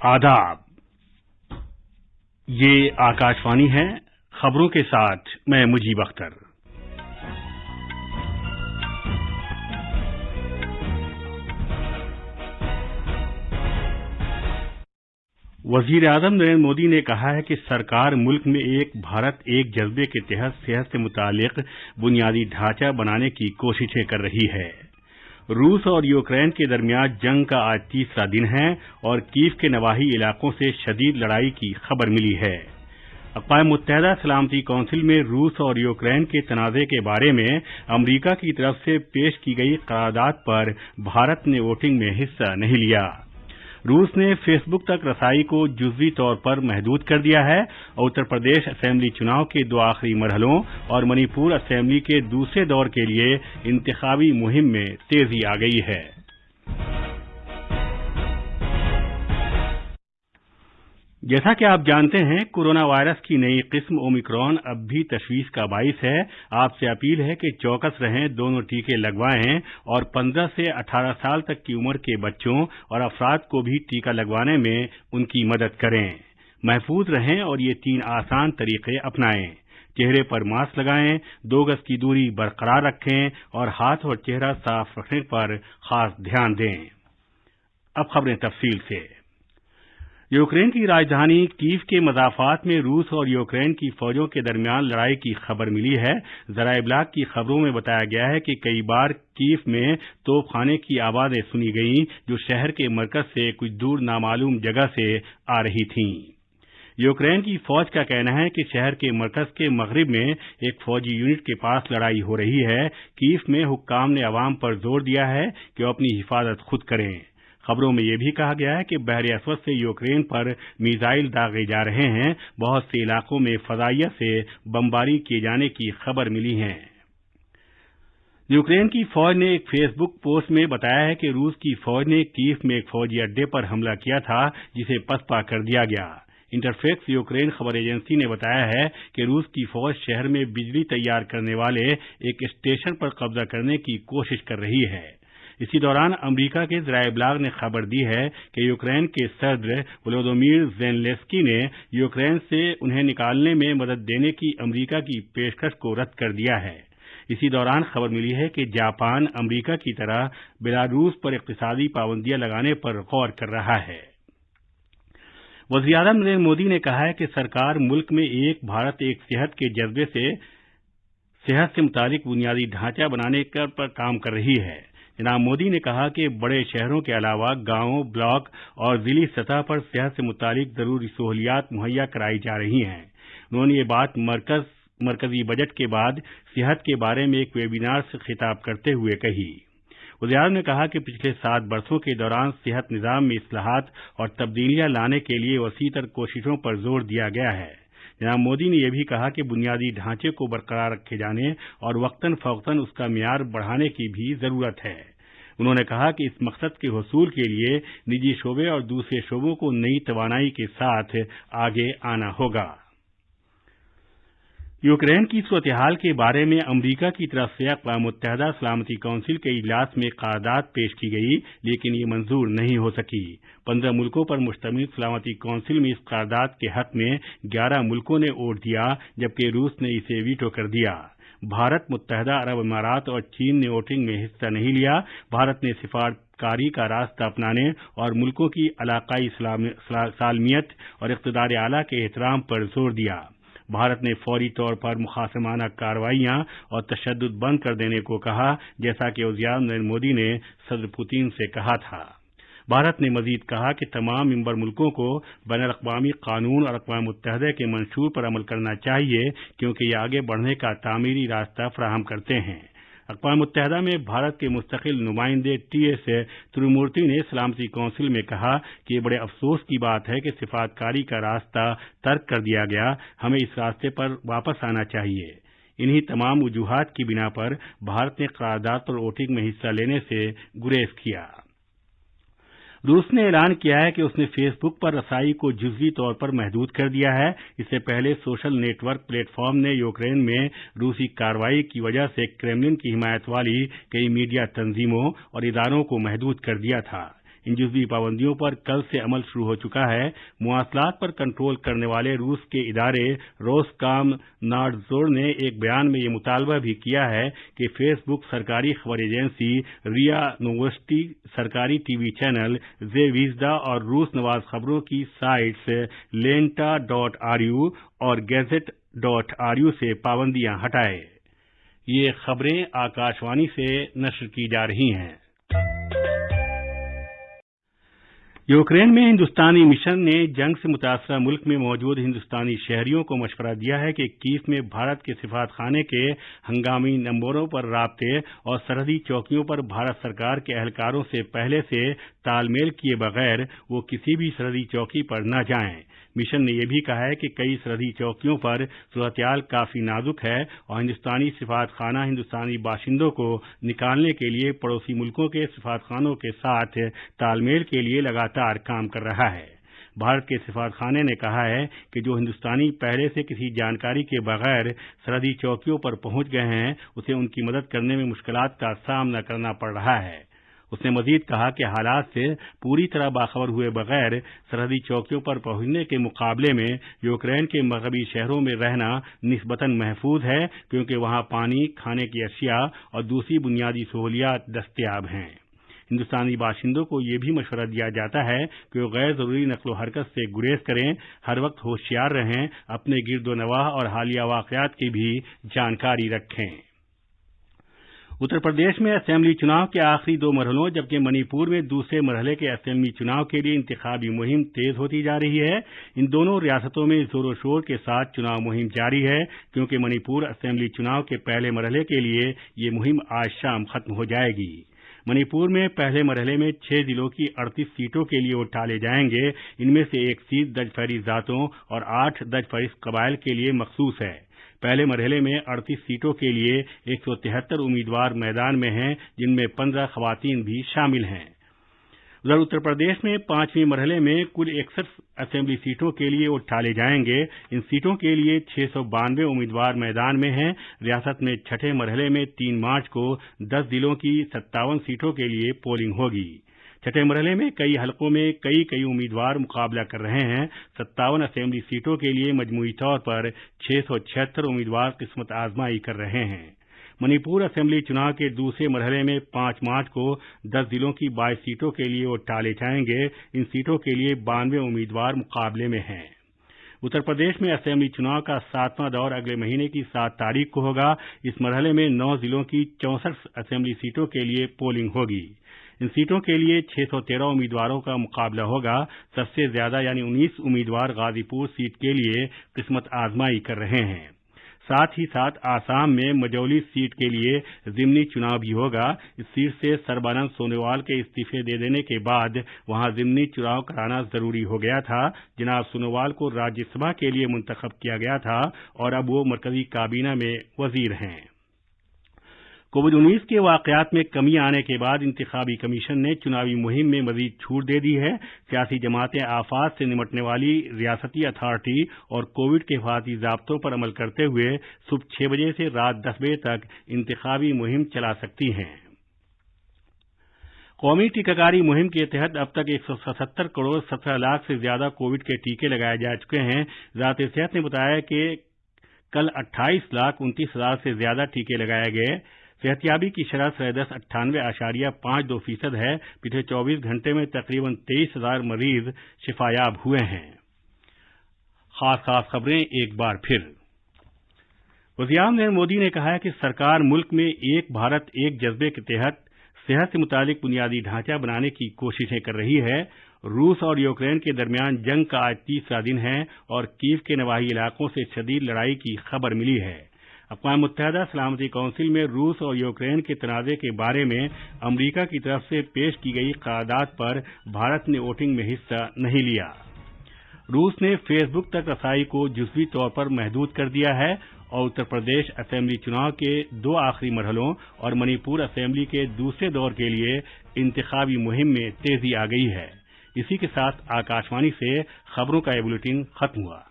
आदाब। ये आकाशवाणी है। खबरों के साथ मैं मुजीब अख्तर। वजीर आजम नरेंद्र मोदी ने कहा है कि सरकार मुल्क में एक भारत एक जज्बे के तहत सेहत से मुतालिक बुनियादी ढांचा बनाने की कोशिशें कर रही है। रूस और यूक्रेन के दरमियान जंग का आज तीसरा दिन है और कीव के नवाही इलाकों से शदीद लड़ाई की खबर मिली है। अक़वाम मुत्तहिदा सलामती कौंसिल में रूस और यूक्रेन के तनाज़े के बारे में अमरीका की तरफ से पेश की गई करारदाद पर भारत ने वोटिंग में हिस्सा नहीं लिया। रूस ने फेसबुक तक रसाई को जुज़वी तौर पर महदूद कर दिया है और उत्तर प्रदेश असेंबली चुनाव के 2 आखिरी मरहलों और मणिपुर असेंबली के दूसरे दौर के लिए इंतखाबी मुहिम में तेजी आ गई है। जैसा कि आप जानते हैं, कोरोना वायरस की नई किस्म ओमिक्रॉन अब भी तशवीश का बाइस है। आपसे अपील है कि चौकस रहें, दोनों टीके लगवाएं और 15 से 18 साल तक की उम्र के बच्चों और अफराद को भी टीका लगवाने में उनकी मदद करें। महफूज रहें और ये 3 आसान तरीके अपनाएं। चेहरे पर मास्क लगाएं, 2 गज की दूरी बरकरार रखें और हाथ और चेहरा साफ रखने पर खास ध्यान दें। अब खबरें तफसील से। यूक्रेन की राजधानी कीव के मज़ाफ़ात में रूस और यूक्रेन की फौजों के दरमियान लड़ाई की खबर मिली है। ज़राए इब्लाग की खबरों में बताया गया है कि कई बार कीव में तोपखाने की आवाज़ें सुनी गईं जो शहर के मरकज से कुछ दूर नामालूम जगह से आ रही थीं। यूक्रेन की फौज का कहना है कि शहर के मरकज के मगरिब में एक फौजी यूनिट के पास लड़ाई हो रही है। कीव में हुक्काम ने अवाम पर जोर दिया है कि वो अपनी हिफाजत खुद करें। खबरों में यह भी कहा गया है कि बहर असवद से यूक्रेन पर मिसाइल दागे जा रहे हैं। बहुत से इलाकों में फजाइया से बमबारी किए जाने की खबर मिली है। यूक्रेन की फौज ने एक फेसबुक पोस्ट में बताया है कि रूस की फौज ने कीव में एक फौजी अड्डे पर हमला किया था जिसे पसपा कर दिया गया। इंटरफेक्स यूक्रेन खबर एजेंसी ने बताया है कि रूस की फौज शहर में बिजली तैयार करने वाले एक स्टेशन पर कब्जा करने की कोशिश कर रही है। इसी दौरान अमरीका के ज़राए इब्लाग ने खबर दी है कि यूक्रेन के सदर वोलोदिमीर ज़ेलेंस्की ने यूक्रेन से उन्हें निकालने में मदद देने की अमरीका की पेशकश को रद्द कर दिया है। इसी दौरान खबर मिली है कि जापान अमरीका की तरह बेलारूस पर इक़्तिसादी पाबंदियां लगाने पर गौर कर रहा है। वज़ीर आज़म नरेंद्र मोदी ने कहा है कि सरकार मुल्क में एक भारत एक सेहत के जज्बे से सेहत से मुतालिक बुनियादी ढांचा बनाने पर काम कर रही है। जनाब मोदी ने कहा कि बड़े शहरों के अलावा गांवों, ब्लॉक और जिली सतह पर सेहत से मुतालिक ज़रूरी सहूलियात मुहैया कराई जा रही हैं। उन्होंने ये बात मरकजी बजट के बाद सेहत के बारे में एक वेबिनार से खिताब करते हुए कही। वज़ीर ने कहा कि पिछले 7 वर्षों के दौरान सेहत निज़ाम में इस्लाहात और तब्दीलियां लाने के लिए वसीतर कोशिशों पर जोर दिया गया है। जनाब मोदी ने यह भी कहा कि बुनियादी ढांचे को बरकरार रखे जाने और वक्तन फवक्तन उसका मियार बढ़ाने की भी जरूरत है। उन्होंने कहा कि इस मकसद के हुसूल के लिए निजी शोबे और दूसरे शोबों को नई तवानाई के साथ आगे आना होगा। यूक्रेन की सूरत हाल के बारे में अमरीका की तरफ से अक़वाम मुत्तहिदा सलामती कौंसिल के इजलास में करारदाद पेश की गई, लेकिन ये मंजूर नहीं हो सकी। 15 मुल्कों पर मुश्तमिल सलामती कौंसिल में इस करारदाद के हक में 11 मुल्कों ने वोट दिया, जबकि रूस ने इसे वीटो कर दिया। भारत, मुत्तहिदा अरब अमारात और चीन ने वोटिंग में हिस्सा नहीं लिया। भारत ने सिफारतकारी का रास्ता अपनाने और मुल्कों की इलाकाई सालमियत और इक़्तिदार आला के एहतराम पर जोर दिया। भारत ने फौरी तौर पर मुखासमाना कार्रवाइयां और तशद्दुद बंद कर देने को कहा, जैसा कि वज़ीर आज़म नरेंद्र मोदी ने सदर पुतिन से कहा था। भारत ने मजीद कहा कि तमाम मेंबर मुल्कों को बैनुल-अक़वामी कानून और अक़वाम मुत्तहिदा के मंशूर पर अमल करना चाहिए, क्योंकि ये आगे बढ़ने का तामीरी रास्ता फराहम करते हैं। अक़वाम मुत्तहिदा में भारत के मुस्तकिल नुमाइंदे टी.एस. तिरुमूर्ति ने सलामती कौंसिल में कहा कि ये बड़े अफसोस की बात है कि सिफारतकारी का रास्ता तर्क कर दिया गया। हमें इस रास्ते पर वापस आना चाहिए। इन्हीं तमाम वजूहात की बिना पर भारत ने करारदाद पर वोटिंग में हिस्सा लेने से गुरेज किया। रूस ने ऐलान किया है कि उसने फेसबुक पर रसाई को जुज़वी तौर पर महदूद कर दिया है। इससे पहले सोशल नेटवर्क प्लेटफॉर्म ने यूक्रेन में रूसी कार्रवाई की वजह से क्रेमलिन की हिमायत वाली कई मीडिया तंजीमों और इदारों को महदूद कर दिया था। इन जुज़वी पाबंदियों पर कल से अमल शुरू हो चुका है। मुवासलात पर कंट्रोल करने वाले रूस के इदारे रोसकामनाडज़ोर ने एक बयान में ये मुतालबा भी किया है कि फेसबुक, सरकारी खबर एजेंसी रिया नोवोस्टी, सरकारी टीवी चैनल ज़ेविज़दा और रूस नवाज खबरों की साइट्स lenta.ru और gazette.ru से पाबंदियां हटाए। ये खबरें आकाशवाणी से नश्र की जा रही हैं। यूक्रेन में हिंदुस्तानी मिशन ने जंग से मुतासरा मुल्क में मौजूद हिंदुस्तानी शहरियों को मशवरा दिया है कि कीव में भारत के सिफारतखाने के हंगामी नंबरों पर राब्ते और सरहदी चौकियों पर भारत सरकार के एहलकारों से पहले से तालमेल किए बगैर वो किसी भी सरहदी चौकी पर न जाएं। मिशन ने यह भी कहा है कि कई सरहदी चौकियों पर सूरत-ए-हाल काफी नाजुक है और हिंदुस्तानी सिफारतखाना हिंदुस्तानी बाशिंदों को निकालने के लिए पड़ोसी मुल्कों के सिफारतखानों के साथ तालमेल के लिए लगातार काम कर रहा है। भारत के सिफारतखाने ने कहा है कि जो हिंदुस्तानी पहले से किसी जानकारी के बगैर सरहदी चौकियों पर पहुंच गए हैं, उसे उनकी मदद करने में मुश्किलात का सामना करना पड़ रहा है। उसने मजीद कहा कि हालात से पूरी तरह बाखबर हुए बगैर सरहदी चौकियों पर पहुंचने के मुकाबले में यूक्रेन के मगरबी शहरों में रहना निस्बतन महफूज है, क्योंकि वहां पानी, खाने की अशिया और दूसरी बुनियादी सहूलियात दस्तयाब हैं। हिंदुस्तानी बाशिंदों को यह भी मशवरा दिया जाता है कि वो गैर जरूरी नक्लो हरकत से गुरेज करें, हर वक्त होशियार रहें, अपने गिरदोनवाह और हालिया वाकयात की भी जानकारी रखें। उत्तर प्रदेश में असेंबली चुनाव के आखिरी 2 मरहलों जबकि मणिपुर में दूसरे मरहले के असेंबली चुनाव के लिए इंतखाबी मुहिम तेज होती जा रही है। इन दोनों रियासतों में जोरों शोर के साथ चुनाव मुहिम जारी है, क्योंकि मणिपुर असेंबली चुनाव के पहले मरहले के लिए ये मुहिम आज शाम खत्म हो जाएगी। मणिपुर में पहले मरहले में 6 जिलों की 38 सीटों के लिए वोट डाले जाएंगे। इनमें से 1 सीट दज फहरिस्त जातों और 8 दज फहरिस्त कबाइल के लिए मखसूस है। पहले मरहले में 38 सीटों के लिए 173 उम्मीदवार मैदान में हैं, जिनमें 15 खवातीन भी शामिल हैं। उधर उत्तर प्रदेश में 5वें मरहले में कुल 61 असेंबली सीटों के लिए वोट डाले जाएंगे। इन सीटों के लिए 692 उम्मीदवार मैदान में हैं। रियासत में 6ठे मरहले में 3 मार्च को 10 जिलों की 57 सीटों के लिए पोलिंग होगी। 6ठे मरहले में कई हलकों में कई उम्मीदवार मुकाबला कर रहे हैं। 57 असेंबली सीटों के लिए मजमूई तौर पर 676 उम्मीदवार किस्मत आजमाई कर रहे हैं। मणिपुर असेंबली चुनाव के दूसरे मरहले में 5 मार्च को 10 जिलों की 22 सीटों के लिए वोट डाले जाएंगे। इन सीटों के लिए 92 उम्मीदवार मुकाबले में हैं। उत्तर प्रदेश में असेंबली चुनाव का 7वां दौर अगले महीने की 7 तारीख को होगा। इस मरहले में 9 जिलों की 64 असेंबली सीटों के लिए पोलिंग होगी। इन सीटों के लिए 613 उम्मीदवारों का मुकाबला होगा। सबसे ज्यादा यानी 19 उम्मीदवार गाजीपुर सीट के लिए किस्मत आजमाई कर रहे हैं। साथ ही साथ आसाम में मजौली सीट के लिए जिमनी चुनाव भी होगा। इस सीट से सर्बानंद सोनोवाल के इस्तीफे दे देने के बाद वहां जिमनी चुनाव कराना जरूरी हो गया था। जनाब सोनोवाल को राज्यसभा के लिए मुंतखब किया गया था और अब वो मरकजी काबीना में वजीर हैं। कोविड-19 के वाकयात में कमी आने के बाद इंतखाबी कमीशन ने चुनावी मुहिम में मजीद छूट दे दी है। सियासी जमातें आफात से निमटने वाली रियासती अथॉरिटी और कोविड के हिफाजती ज़ाब्तों पर अमल करते हुए सुबह 6 बजे से रात 10 बजे तक इंतखाबी मुहिम चला सकती हैं। कौमी टीकाकारी मुहिम के तहत अब तक 177 करोड़ 17 लाख से ज्यादा कोविड के टीके लगाए जा चुके हैं। वज़ारत सेहत ने बताया कि कल 28,29,000 से ज्यादा टीके लगाए गए। सेहतियाबी की शरह सरेदस 98.52% है। पिछले 24 घंटे में तकरीबन 23,000 मरीज शिफायाब हुए हैं। खास खबरें एक बार फिर। वज़ीर-ए-आज़म नरेंद्र मोदी ने कहा है कि सरकार मुल्क में एक भारत एक जज्बे के तहत सेहत से मुतालिक बुनियादी ढांचा बनाने की कोशिशें कर रही है। रूस और यूक्रेन के दरमियान जंग का आज 30वां दिन है और कीव के नवाही इलाकों से शदीद लड़ाई की खबर मिली है। अक़वाम मुत्तहिदा सलामती कौंसिल में रूस और यूक्रेन के तनाज़े के बारे में अमरीका की तरफ से पेश की गई करारदाद पर भारत ने वोटिंग में हिस्सा नहीं लिया। रूस ने फेसबुक तक रसाई को जुज़वी तौर पर महदूद कर दिया है और उत्तर प्रदेश असेंबली चुनाव के 2 आखिरी मरहलों और मणिपुर असेंबली के दूसरे दौर के लिए इंतखाबी मुहिम में तेजी आ गई है। इसी के साथ आकाशवाणी से खबरों का ये बुलेटिन खत्म हुआ।